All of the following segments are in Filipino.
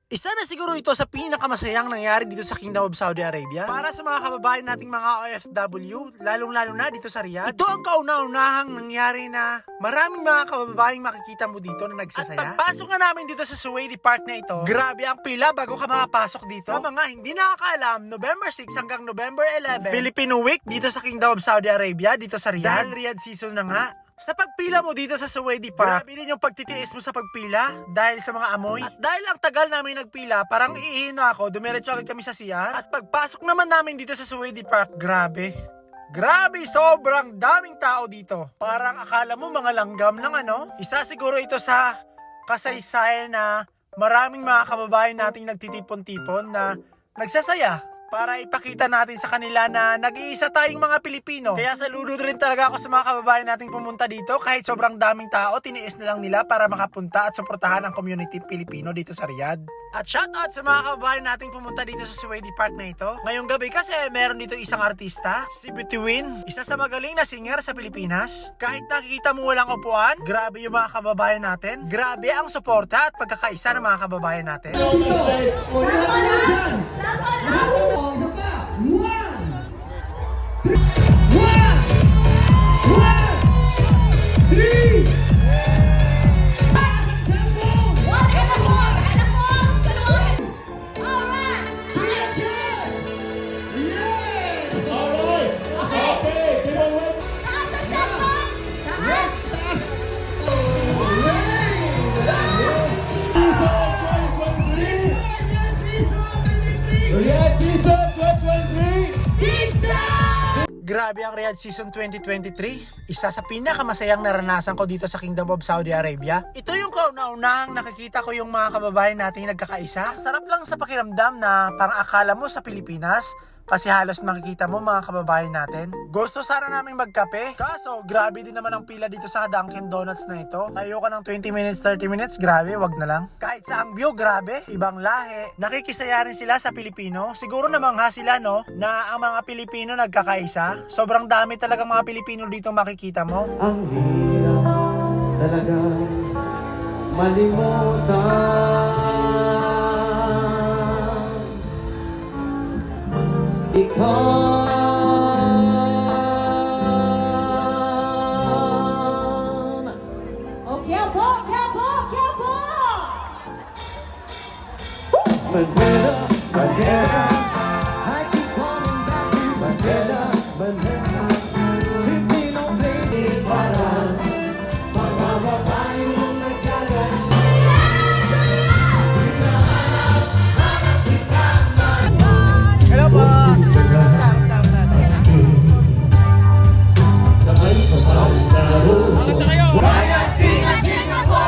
Isa na siguro ito sa pinakamasayang nangyari dito sa Kingdom of Saudi Arabia. Para sa mga kababayan nating mga OFW, lalong-lalo na dito sa Riyadh. Ito ang kauna-unahang nangyari na maraming mga kababayan makikita mo dito na nagsasaya. At pagpasok nga namin dito sa Suwaidi Park na ito, grabe ang pila bago ka makapasok dito. Sa mga hindi nakakaalam, November 6 hanggang November 11, Filipino Week dito sa Kingdom of Saudi Arabia, dito sa Riyadh. Dahil Riyadh season na nga. Sa pagpila mo dito sa Suwaidi Park, grabe din yung pagtitiis mo sa pagpila dahil sa mga amoy. At dahil ang tagal namin nagpila, parang iihino ako, dumiretso agad kami sa CR. At pagpasok naman namin dito sa Suwaidi Park, grabe. Grabe, sobrang daming tao dito. Parang akala mo mga langgam lang ano. Isa siguro ito sa kasaysayan na maraming mga kababayan nating nagtitipon-tipon na nagsasaya. Para ipakita natin sa kanila na nag-iisa tayong mga Pilipino. Kaya saludo rin talaga ako sa mga kababayan nating pumunta dito. Kahit sobrang daming tao, tiniis na lang nila para makapunta at suportahan ang community Pilipino dito sa Riyadh. At shoutout sa mga kababayan nating pumunta dito sa Suwaidi Park na ito. Ngayong gabi kasi meron dito isang artista, si Bituin, isa sa magaling na singer sa Pilipinas. Kahit nakikita mo walang upuan, grabe yung mga kababayan natin. Grabe ang suporta at pagkakaisa ng mga kababayan natin. Grabe ang Riyadh Season 2023. Isa sa pinakamasayang naranasan ko dito sa Kingdom of Saudi Arabia. Ito yung kauna-unahang nakikita ko yung mga kababayan nating nagkakaisa. Sarap lang sa pakiramdam na parang akala mo sa Pilipinas. Kasi halos makikita mo mga kababayan natin. Gusto sana namin magkape. Kaso grabe din naman ang pila dito sa Dunkin Donuts na ito. Ayoko ng 20 minutes, 30 minutes. Grabe, wag na lang. Kahit sa ang view, grabe. Ibang lahi. Nakikisaya rin sila sa Pilipino. Siguro namangha sila no, na ang mga Pilipino nagkakaisa. Sobrang dami talaga mga Pilipino dito makikita mo. Ang hirap talaga malimutan. Bandera, bandera, I keep calling back to bandera, bandera. Simply no place para mga babae mong nagkagan. Hello po! Sabay pa ba tao? Kaya tingin ako,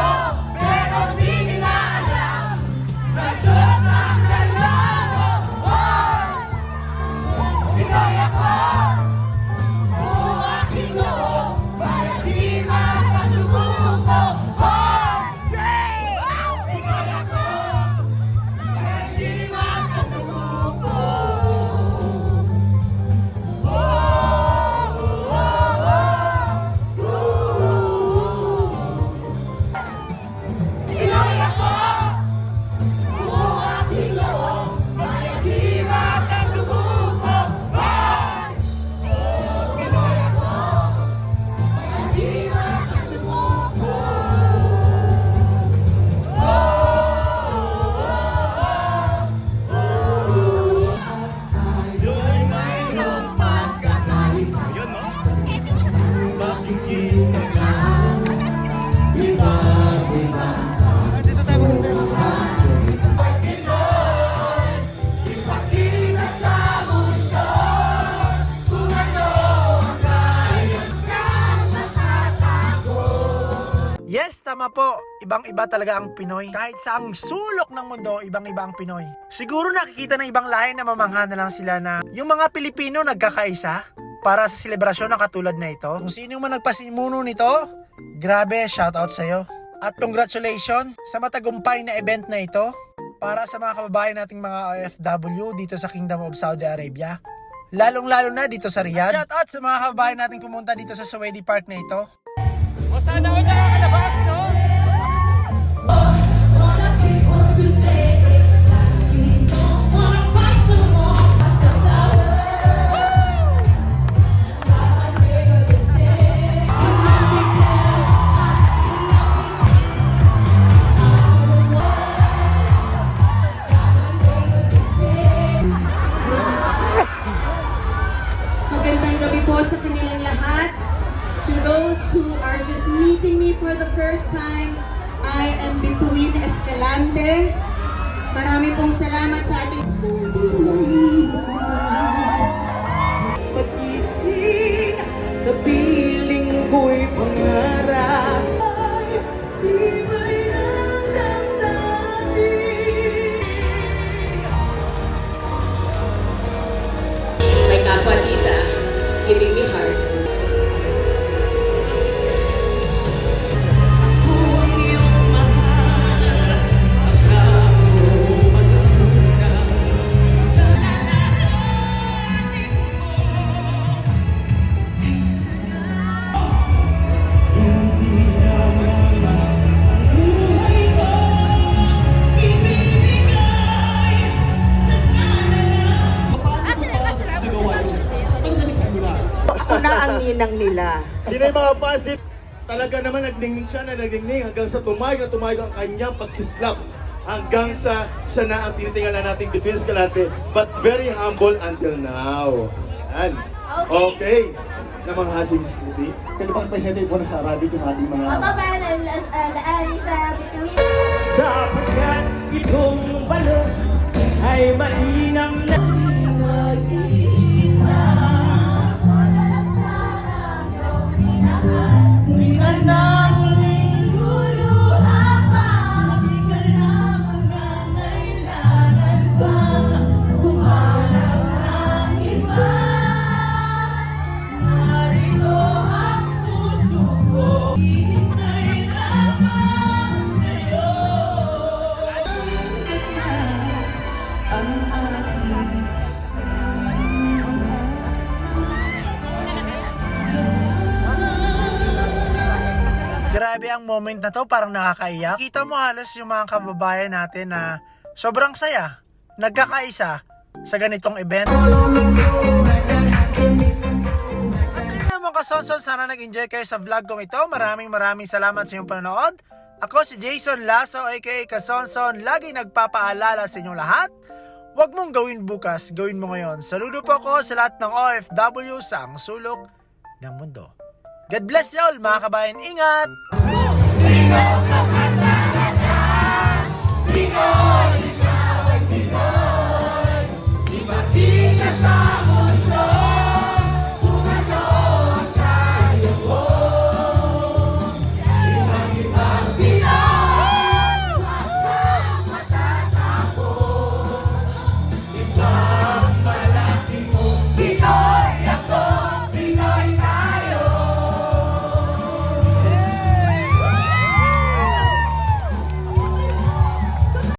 pero di nila alam na Diyos ang nalaro. Ikaw ako, buong aking loob, para di makasubuko. Ikaw ako, para di makasubuko. Ikaw ako, buong aking loob, para di makasubuko. Ikaw ako, para di makasubuko. Tayo'y mayroong pagkakaiba. Bakit ginagawa? Iba-iba ipakita sa mundo kung ano ang kayang matatago. Yes, tama po. Ibang-iba talaga ang Pinoy. Kahit sa ang sulok ng mundo, ibang-iba ang Pinoy. Siguro nakikita ng ibang lahi na mamangha na lang sila na yung mga Pilipino nagkakaisa para sa selebrasyon na katulad na ito. Kung sino man nagpasimuno nito, grabe, shoutout sa'yo. At congratulations sa matagumpay na event na ito para sa mga kababayan nating mga OFW dito sa Kingdom of Saudi Arabia. Lalong-lalo na dito sa Riyadh. Shoutout sa mga kababayan nating pumunta dito sa Suwaidi Park na ito. O sana all nakakalabas, no? Want people to say pong salamat sa ating Pag-ising na piling ko'y pangarap. may kapwa tita, giving me hearts. Ako na ang ninang nila. Sino yung mga fans dito? Talaga naman nagdingning siya na nagdingning hanggang sa tumayog ang kanyang pag-islap. Hanggang sa siya na ang tinitingnan na natin between Escalante, but very humble until now. Yan. Okay. Na mga hasing scooty. Pwede bang presente po na sa Arabic yung ating mga... Sapagkat itong balon ay mainam na. Grabe ang moment na to, parang nakakaiyak. Kita mo halos yung mga kababayan natin na sobrang saya, nagkakaisa sa ganitong event. At ayun naman kasonson, sana nag-enjoy kayo sa vlog kong ito. Maraming salamat sa inyong panonood. Ako si Jason Lasso aka Kasonson, lagi nagpapaalala sa inyong lahat. Huwag mong gawin bukas, gawin mo ngayon. Saludo po ako sa lahat ng OFW sa ang sulok ng mundo. God bless you all mga kabayan. Ingat! Bingo!